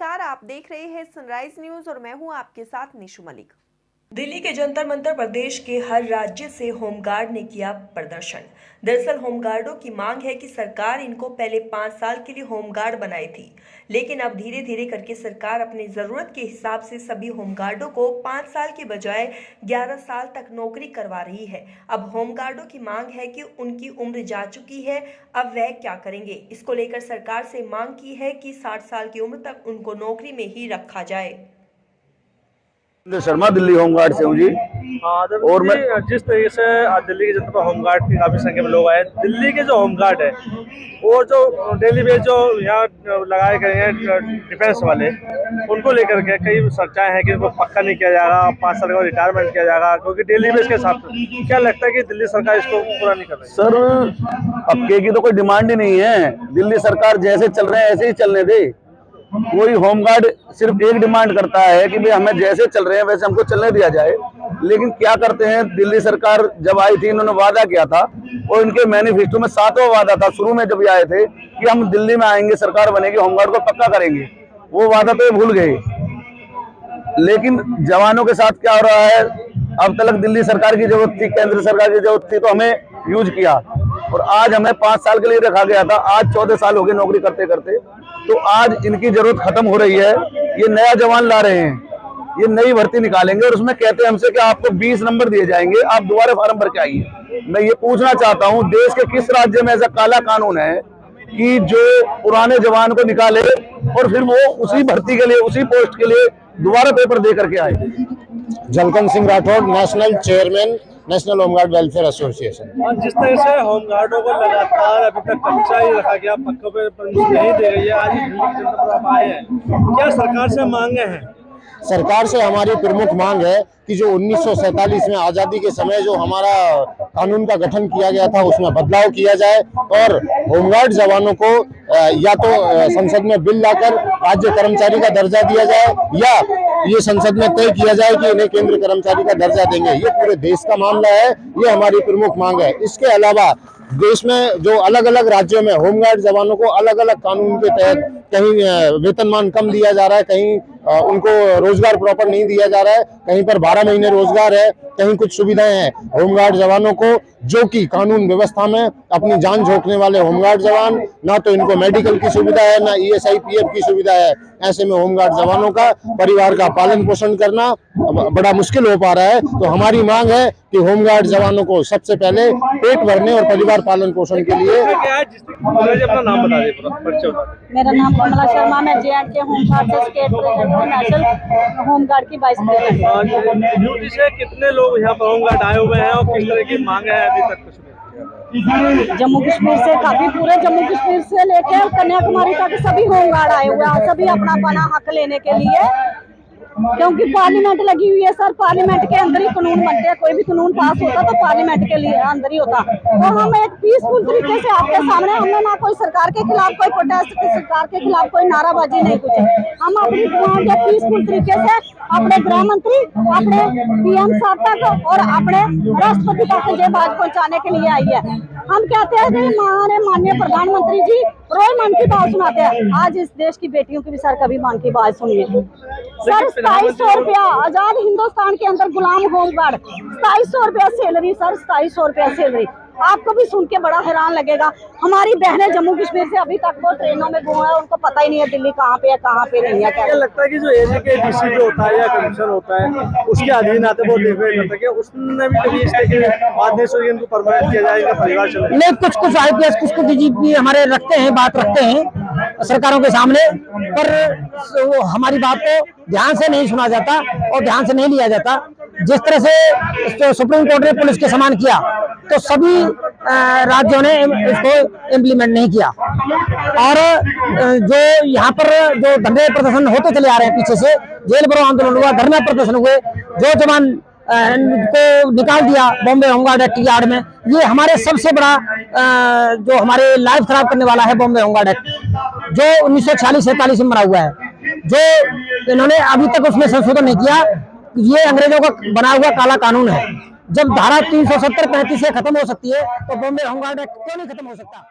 नमस्कार, आप देख रहे हैं सनराइज न्यूज और मैं हूं आपके साथ निशु मलिक। दिल्ली के जंतर मंतर पर देश के हर राज्य से होमगार्ड ने किया प्रदर्शन। दरअसल होमगार्डों की मांग है कि सरकार इनको पहले 5 साल के लिए होमगार्ड बनाई थी, लेकिन अब धीरे धीरे करके सरकार अपनी जरूरत के हिसाब से सभी होमगार्डों को 5 साल के बजाय 11 साल तक नौकरी करवा रही है। अब होमगार्डों की मांग है कि उनकी उम्र जा चुकी है, अब वह क्या करेंगे। इसको लेकर सरकार से मांग की है कि 60 साल की उम्र तक उनको नौकरी में ही रखा जाए। शर्मा दिल्ली होमगार्ड से हूँ जी। और मैं जिस तरीके से दिल्ली के जनता पर होमगार्ड की काफी संख्या में लोग आए, दिल्ली के जो होमगार्ड है वो जो डेली बेस जो यहाँ लगाए गए हैं डिफेंस वाले, उनको लेकर के कई चर्चाएं हैं कि इनको पक्का नहीं किया जाएगा, 5 साल का रिटायरमेंट किया जाएगा, क्योंकि डेली बेस के हिसाब से क्या लगता है कि दिल्ली सरकार इसको पूरा नहीं कर रही? सर, पक्के की तो कोई डिमांड ही नहीं है। दिल्ली सरकार जैसे चल रहे हैं ऐसे ही चलने दे। कोई होमगार्ड सिर्फ एक डिमांड करता है कि भाई हमें जैसे चल रहे हैं वैसे हमको चलने दिया जाए, लेकिन क्या करते हैं, दिल्ली सरकार जब आई थी इन्होंने वादा किया था और इनके मैनिफेस्टो में 7वां वादा था शुरू में जब ये आए थे कि हम दिल्ली में आएंगे, सरकार बनेगी, होमगार्ड को पक्का करेंगे। वो वादा तो ये भूल गए। लेकिन जवानों के साथ क्या हो रहा है, अब तक दिल्ली सरकार की जरूरत थी, केंद्र सरकार की जरूरत थी तो हमें यूज किया, और आज हमें 5 साल के लिए रखा गया था। आज 14 साल हो गए नौकरी करते करते, तो आज इनकी जरूरत खत्म हो रही है। ये नया जवान ला रहे हैं, ये नई भर्ती निकालेंगे और उसमें कहते हैं हमसे कि आपको 20 नंबर दिए जाएंगे, आप दोबारा फार्म भर के आइए। मैं ये पूछना चाहता हूँ, देश के किस राज्य में ऐसा काला कानून है कि जो पुराने जवान को निकाले और फिर वो उसी भर्ती के लिए, उसी पोस्ट के लिए दोबारा पेपर दे करके आए? Jalkan Singh Rathore, national chairman, national home guard welfare association. और जिस तरह से होमगार्डों को लगातार अभी तक कच्चा ही रखा गया, पक्का पे परमिशन नहीं दे रही है, आज दिल्ली के जनता पर आप आए हैं, क्या सरकार से मांगे हैं? सरकार से हमारी प्रमुख मांग है कि जो 1947 में आज़ादी के समय जो हमारा कानून का गठन किया गया था उसमें बदलाव किया जाए और होमगार्ड जवानों को या तो संसद में बिल लाकर राज्य कर्मचारी का दर्जा दिया जाए, या ये संसद में तय किया जाए कि इन्हें केंद्र कर्मचारी का दर्जा देंगे। ये पूरे देश का मामला है, ये हमारी प्रमुख मांग है। इसके अलावा देश में जो अलग अलग राज्यों में होमगार्ड जवानों को अलग अलग कानून के तहत कहीं वेतनमान कम दिया जा रहा है, कहीं उनको रोजगार प्रॉपर नहीं दिया जा रहा है, कहीं पर 12 महीने रोजगार है, कहीं कुछ सुविधाएं हैं। होमगार्ड जवानों को, जो कि कानून व्यवस्था में अपनी जान झोंकने वाले होमगार्ड जवान, ना तो इनको मेडिकल की सुविधा है, ना ESI PF की सुविधा है। ऐसे में होमगार्ड जवानों का परिवार का पालन पोषण करना बड़ा मुश्किल हो पा रहा है। तो हमारी मांग है कि होमगार्ड जवानों को सबसे पहले पेट भरने और परिवार पालन पोषण के लिए। अपना नाम बता दीजिए। मेरा नाम कमला शर्मा, मैं JNK होमगार्ड से स्टेट प्रेसिडेंट, नेशनल होमगार्ड की वाइस प्रेसिडेंट। ड्यूटी से कितने लोग यहाँ पर होमगार्ड आए हुए हैं और किस तरह की मांग है अभी तक? कुछ जम्मू कश्मीर से काफी, पूरे जम्मू कश्मीर से लेकर कन्याकुमारी तक सभी होमगार्ड आए हुए हैं, सभी अपना हक लेने के लिए, क्योंकि पार्लियामेंट लगी हुई है सर। पार्लियामेंट के अंदर ही कानून बनते हैं, कोई भी कानून पास होता तो पार्लियामेंट के लिए अंदर ही होता। तो हम एक पीसफुल तरीके से आपके सामने, हमने ना कोई सरकार के खिलाफ कोई प्रोटेस्ट, सरकार के खिलाफ कोई नाराबाजी नहीं, कुछ हम अपनी मांग पीसफुल तरीके से अपने गृह मंत्री, अपने PM साहब तक और अपने राष्ट्रपति तक ये बात पहुँचाने के लिए आई है। हम कहते हैं कि हमारे माननीय प्रधानमंत्री जी रोज मन की बात सुनाते हैं, आज इस देश की बेटियों की भी सर कभी मन की बात सुनिए। सर 2700 रुपया आजाद हिंदुस्तान के अंदर गुलाम होमगार्ड, 2700 रुपया सैलरी सर, 2700 रुपया सैलरी। आपको भी सुन के बड़ा हैरान लगेगा। हमारी बहनें जम्मू कश्मीर से अभी तक वो ट्रेनों में घूम है, उनको पता ही नहीं है दिल्ली कहाँ पे है कहाँ पे नहीं है। क्या लगता है कि जो एरिया के DC जो होता है या कमिश्नर होता है उसके अधीन आते वो देखभाल करता है, क्या उसने भी कभी इस तरह के बात नहीं सोची इनको परमानेंट किया जाए, इनका परिवार चले? नहीं, कुछ IPS, कुछ DGP हमारे रखते हैं, बात रखते हैं सरकारों के सामने, पर वो हमारी बात को ध्यान से नहीं सुना जाता और ध्यान से नहीं लिया जाता। जिस तरह से सुप्रीम कोर्ट ने पुलिस के समान किया तो सभी राज्यों ने इसको इम्प्लीमेंट नहीं किया, और जो यहाँ पर जो धरने प्रदर्शन होते चले आ रहे हैं, पीछे से जेल भरो आंदोलन हुआ, धरना प्रदर्शन हुए, जो जवान को निकाल दिया बॉम्बे होमगार्ड एक्ट यार्ड में, ये हमारे सबसे बड़ा जो हमारे लाइफ खराब करने वाला है बॉम्बे होमगार्ड एक्ट, जो 1946-47 में बना हुआ है, जो इन्होंने अभी तक उसमें संशोधन नहीं किया। ये अंग्रेजों का बना हुआ काला कानून है। जब धारा 370-35 से खत्म हो सकती है तो बॉम्बे होमगार्ड एक्ट क्यों नहीं खत्म हो सकता?